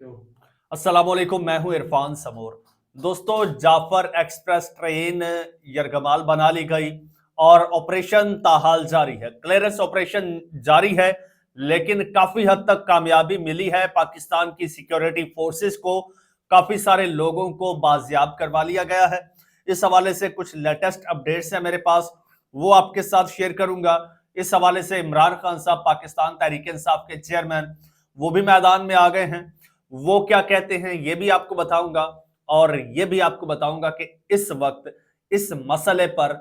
अस्सलाम वालेकुम, मैं हूं इरफान समोर। दोस्तों, जाफर एक्सप्रेस ट्रेन यरगमाल बना ली गई और ऑपरेशन ताहाल जारी है। क्लियरेंस ऑपरेशन जारी है, लेकिन काफी हद तक कामयाबी मिली है। पाकिस्तान की सिक्योरिटी फोर्सेस को काफी सारे लोगों को बाजियाब करवा लिया गया है। इस हवाले से कुछ लेटेस्ट अपडेट्स हैं मेरे पास, वो आपके साथ शेयर करूंगा। इस हवाले से इमरान खान साहब, पाकिस्तान तहरीक इंसाफ के चेयरमैन, वो भी मैदान में आ गए हैं। वो क्या कहते हैं ये भी आपको बताऊंगा, और ये भी आपको बताऊंगा कि इस वक्त इस मसले पर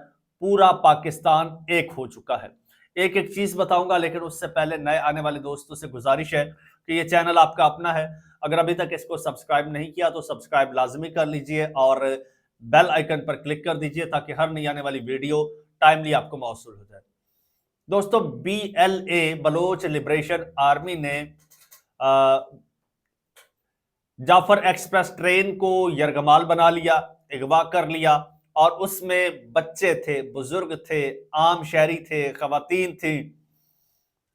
पूरा पाकिस्तान एक हो चुका है। एक एक चीज बताऊंगा, लेकिन उससे पहले नए आने वाले दोस्तों से गुजारिश है कि ये चैनल आपका अपना है। अगर अभी तक इसको सब्सक्राइब नहीं किया तो सब्सक्राइब लाजमी कर लीजिए और बेल आइकन पर क्लिक कर दीजिए ताकि हर नई आने वाली वीडियो टाइमली आपको मौसूल हो जाए। दोस्तों, BLA बलोच लिबरेशन आर्मी ने जाफर एक्सप्रेस ट्रेन को यरगमाल बना लिया, अगवा कर लिया, और उसमें बच्चे थे, बुजुर्ग थे, आम शहरी थे, खवातीन थी।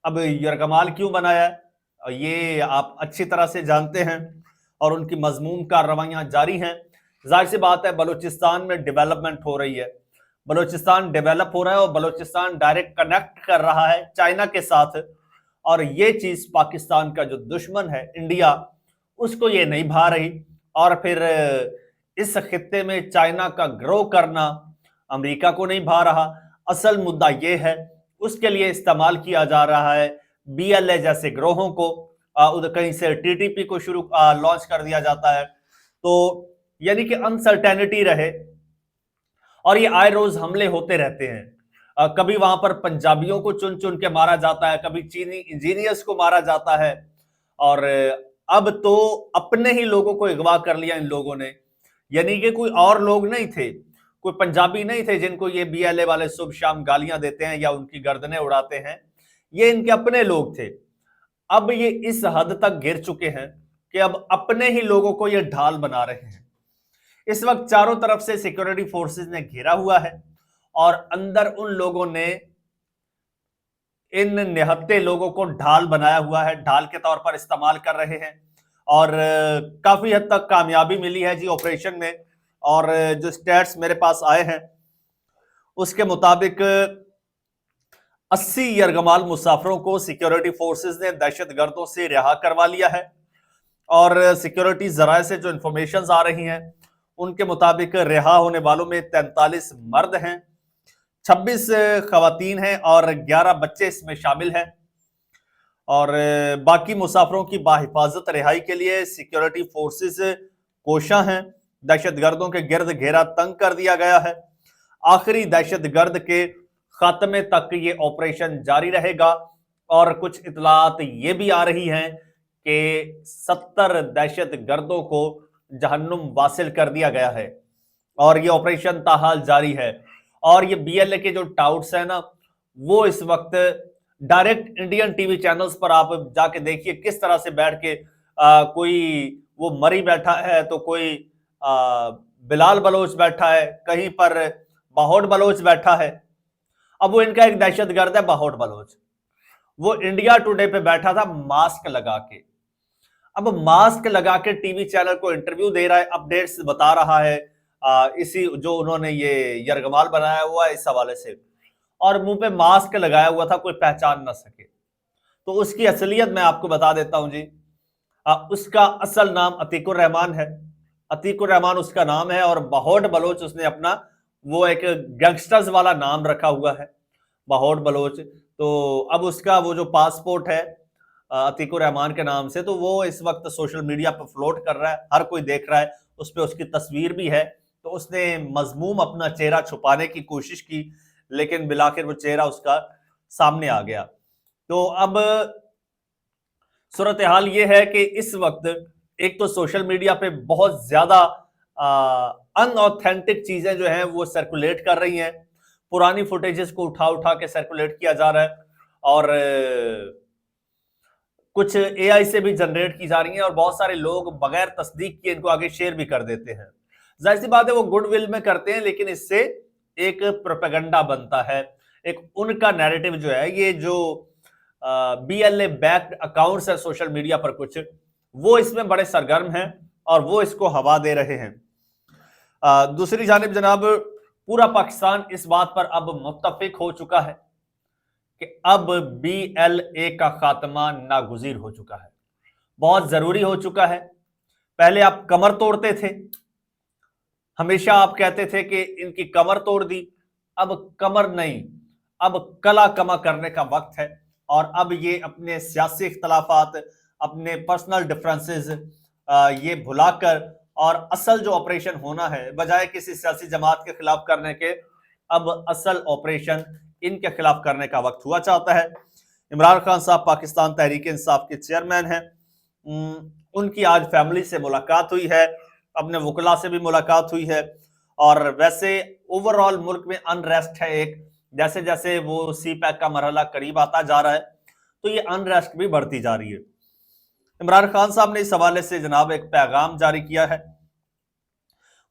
अब यरगमाल क्यों बनाया ये आप अच्छी तरह से जानते हैं, और उनकी मजमून कार्रवाइयां जारी हैं। जाहिर सी बात है, बलूचिस्तान में डेवलपमेंट हो रही है, बलूचिस्तान डेवलप हो रहा है और बलूचिस्तान डायरेक्ट कनेक्ट कर रहा है चाइना के साथ। और ये चीज पाकिस्तान का जो दुश्मन है इंडिया, उसको ये नहीं भा रही। और फिर इस खित्ते में चाइना का ग्रो करना अमेरिका को नहीं भा रहा। असल मुद्दा ये है, उसके लिए इस्तेमाल किया जा रहा है BLA जैसे ग्रोहों को। उधर कहीं से TTP को शुरू लॉन्च कर दिया जाता है, तो यानी कि अनसर्टेनिटी रहे। और ये आए रोज हमले होते रहते हैं। कभी वहां पर पंजाबियों को चुन चुन के मारा जाता है, कभी चीनी इंजीनियर्स को मारा जाता है, और अब तो अपने ही लोगों को अगवा कर लिया इन लोगों ने। यानी कि कोई और लोग नहीं थे, कोई पंजाबी नहीं थे जिनको ये BLA वाले सुबह शाम गालियां देते हैं या उनकी गर्दनें उड़ाते हैं। ये इनके अपने लोग थे। अब ये इस हद तक गिर चुके हैं कि अब अपने ही लोगों को ये ढाल बना रहे हैं। इस वक्त चारों तरफ से सिक्योरिटी फोर्सेस ने घेरा हुआ है, और अंदर उन लोगों ने इन निहत्ते लोगों को ढाल बनाया हुआ है, ढाल के तौर पर इस्तेमाल कर रहे हैं। और काफी हद तक कामयाबी मिली है जी ऑपरेशन में। और जो स्टैट्स मेरे पास आए हैं उसके मुताबिक 80 यरगमाल मुसाफिरों को सिक्योरिटी फोर्सेस ने दहशतगर्दों से रिहा करवा लिया है। और सिक्योरिटी जराये से जो इंफॉर्मेशन आ रही हैं उनके मुताबिक रिहा होने वालों में 43 मर्द हैं, 26 खवातीन हैं और 11 बच्चे इसमें शामिल हैं। और बाकी मुसाफिरों की बाहिफाजत रिहाई के लिए सिक्योरिटी फोर्सेस कोशा हैं। दहशतगर्दों के गिर्द घेरा तंग कर दिया गया है। आखिरी दहशतगर्द के खात्मे तक ये ऑपरेशन जारी रहेगा। और कुछ इतलात ये भी आ रही हैं कि 70 दहशतगर्दों को जहन्नुम वासिल कर दिया गया है, और ये ऑपरेशन ताहाल जारी है। और ये BLA के जो टाउट्स हैं ना, वो इस वक्त डायरेक्ट इंडियन टीवी चैनल्स पर आप जाके देखिए किस तरह से बैठ के कोई वो मरी बैठा है, तो कोई बिलाल बलोच बैठा है, कहीं पर बाहोड बलोच बैठा है। अब वो इनका एक दहशतगर्द है बाहोड बलोच, वो इंडिया टुडे पे बैठा था मास्क लगा के। अब मास्क लगा के टीवी चैनल को इंटरव्यू दे रहा है, अपडेट्स बता रहा है, इसी जो उन्होंने ये यरगमाल बनाया हुआ है इस हवाले से, और मुंह पे मास्क लगाया हुआ था, कोई पहचान ना सके। तो उसकी असलियत मैं आपको बता देता हूं जी। उसका असल नाम अतीकुर रहमान है, अतीकुर रहमान उसका नाम है, और बाहोड बलोच उसने अपना वो एक गैंगस्टर्स वाला नाम रखा हुआ है, बाहोड बलोच। तो अब उसका वो जो पासपोर्ट है अतीकुर रहमान के नाम से, तो वो इस वक्त सोशल मीडिया पर फ्लोट कर रहा है, हर कोई देख रहा है, उस पर उसकी तस्वीर भी है। तो उसने मजमूम अपना चेहरा छुपाने की कोशिश की, लेकिन बिलाखिर वो चेहरा उसका सामने आ गया। तो अब सूरत हाल ये है कि इस वक्त एक तो सोशल मीडिया पे बहुत ज्यादा अनऑथेंटिक चीजें जो हैं वो सर्कुलेट कर रही हैं, पुरानी फुटेजेस को उठा उठा के सर्कुलेट किया जा रहा है, और कुछ AI से भी जनरेट की जा रही हैं, और बहुत सारे लोग बगैर तस्दीक किए इनको आगे शेयर भी कर देते हैं। जाहिर सी बात है वो गुडविल में करते हैं, लेकिन इससे एक प्रोपेगेंडा बनता है, एक उनका नैरेटिव जो है, ये जो BLA बैक्ड अकाउंट्स है सोशल मीडिया पर कुछ, वो इसमें बड़े सरगर्म हैं और वो इसको हवा दे रहे हैं। दूसरी जानिब जनाब, पूरा पाकिस्तान इस बात पर अब मुत्तफिक हो चुका है कि अब BLA का खात्मा नागुज़ीर हो चुका है, बहुत जरूरी हो चुका है। पहले आप कमर तोड़ते थे, हमेशा आप कहते थे कि इनकी कमर तोड़ दी, अब कमर नहीं, अब कला कमा करने का वक्त है। और अब ये अपने सियासी इख्तलाफात, अपने पर्सनल डिफरेंसेस ये भुलाकर और असल जो ऑपरेशन होना है, बजाय किसी सियासी जमात के खिलाफ करने के, अब असल ऑपरेशन इनके खिलाफ करने का वक्त हुआ चाहता है। इमरान खान साहब पाकिस्तान तहरीक इंसाफ के चेयरमैन हैं। उनकी आज फैमिली से मुलाकात हुई है, अपने वकला से भी मुलाकात हुई है। और वैसे ओवरऑल मुल्क में अनरेस्ट है एक, जैसे जैसे वो CPAC का मरहला करीब आता जा रहा है तो ये अनरेस्ट भी बढ़ती जा रही है। इमरान खान साहब ने इस हवाले से जनाब एक पैगाम जारी किया है।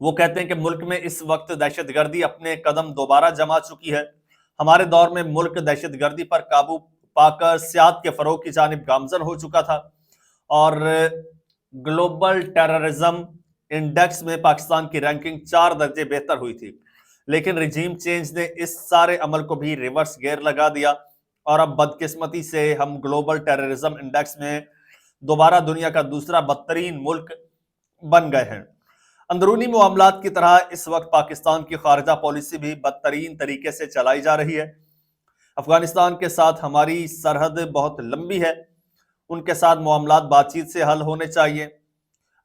वो कहते हैं कि मुल्क में इस वक्त दहशतगर्दी अपने कदम दोबारा जमा चुकी है। हमारे दौर में मुल्क दहशतगर्दी पर काबू पाकर सियासत के फरोग की जानिब गामजन हो चुका था और ग्लोबल टेररिज्म इंडेक्स में पाकिस्तान की रैंकिंग 4 दर्जे बेहतर हुई थी। लेकिन रिजीम चेंज ने इस सारे अमल को भी रिवर्स गियर लगा दिया और अब बदकिस्मती से हम ग्लोबल टेररिज्म इंडेक्स में दोबारा दुनिया का दूसरा बदतरीन मुल्क बन गए हैं। अंदरूनी मामलात की तरह इस वक्त पाकिस्तान की खारजा पॉलिसी भी बदतरीन तरीके से चलाई जा रही है। अफगानिस्तान के साथ हमारी सरहद बहुत लंबी है, उनके साथ मामलात बातचीत से हल होने चाहिए।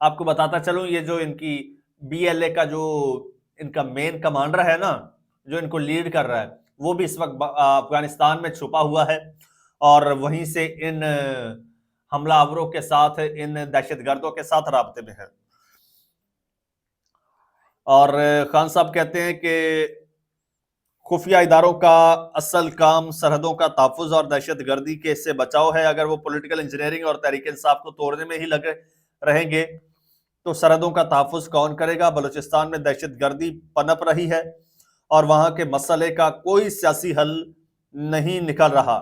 आपको बताता चलूं, ये जो इनकी BLA का जो इनका मेन कमांडर है ना, जो इनको लीड कर रहा है, वो भी इस वक्त अफगानिस्तान में छुपा हुआ है और वहीं से इन हमलावरों के साथ, इन दहशतगर्दों के साथ राब्ते में है। और खान साहब कहते हैं कि खुफिया इदारों का असल काम सरहदों का तहफ़्फ़ुज़ और दहशतगर्दी के से बचाव है। अगर वो पॉलिटिकल इंजीनियरिंग और तहरीक इंसाफ को तोड़ने में ही लगे रहेंगे तो सरहदों का तहफ़्फ़ुज़ कौन करेगा। बलूचिस्तान में दहशतगर्दी पनप रही है और वहां के मसले का कोई सियासी हल नहीं निकल रहा।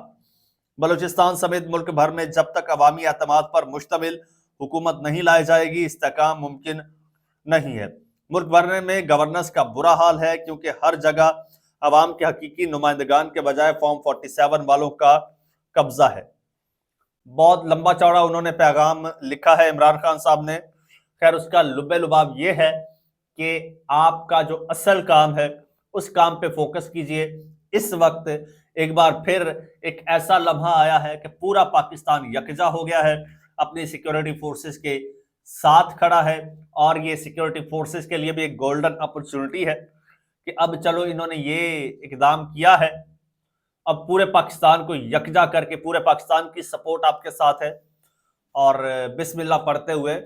बलूचिस्तान समेत मुल्क भर में जब तक अवामी एतमाद पर मुश्तमिल हुकूमत नहीं लाई जाएगी, इस्तेकाम मुमकिन नहीं है। मुल्क भर में गवर्नेंस का बुरा हाल है क्योंकि हर जगह अवाम के हकीकी नुमाइंदगान के बजाय फॉर्म 47 वालों का कब्जा है। बहुत लंबा चौड़ा उन्होंने पैगाम लिखा है इमरान खान साहब ने। खैर, उसका लुब्बे लुबाब ये है कि आपका जो असल काम है उस काम पे फोकस कीजिए। इस वक्त एक बार फिर एक ऐसा लम्हा आया है कि पूरा पाकिस्तान यकजा हो गया है, अपनी सिक्योरिटी फोर्सेस के साथ खड़ा है और ये सिक्योरिटी फोर्सेस के लिए भी एक गोल्डन अपॉर्चुनिटी है कि अब चलो इन्होंने ये इकदाम किया है, अब पूरे पाकिस्तान को यकजा करके पूरे पाकिस्तान की सपोर्ट आपके साथ है। और बिस्मिल्लाह पढ़ते हुए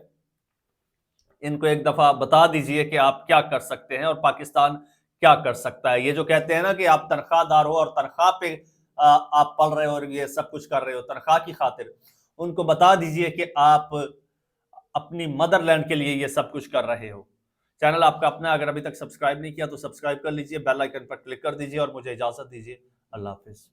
इनको एक दफा बता दीजिए कि आप क्या कर सकते हैं और पाकिस्तान क्या कर सकता है। ये जो कहते हैं ना कि आप तनख्वाहदार हो और तनख्वाह पे आप पढ़ रहे हो और ये सब कुछ कर रहे हो तनख्वाह की खातिर, उनको बता दीजिए कि आप अपनी मदरलैंड के लिए ये सब कुछ कर रहे हो। चैनल आपका अपना, अगर अभी तक सब्सक्राइब नहीं किया तो सब्सक्राइब कर लीजिए, बेल आइकन पर क्लिक कर दीजिए और मुझे इजाजत दीजिए। अल्लाह हाफिज।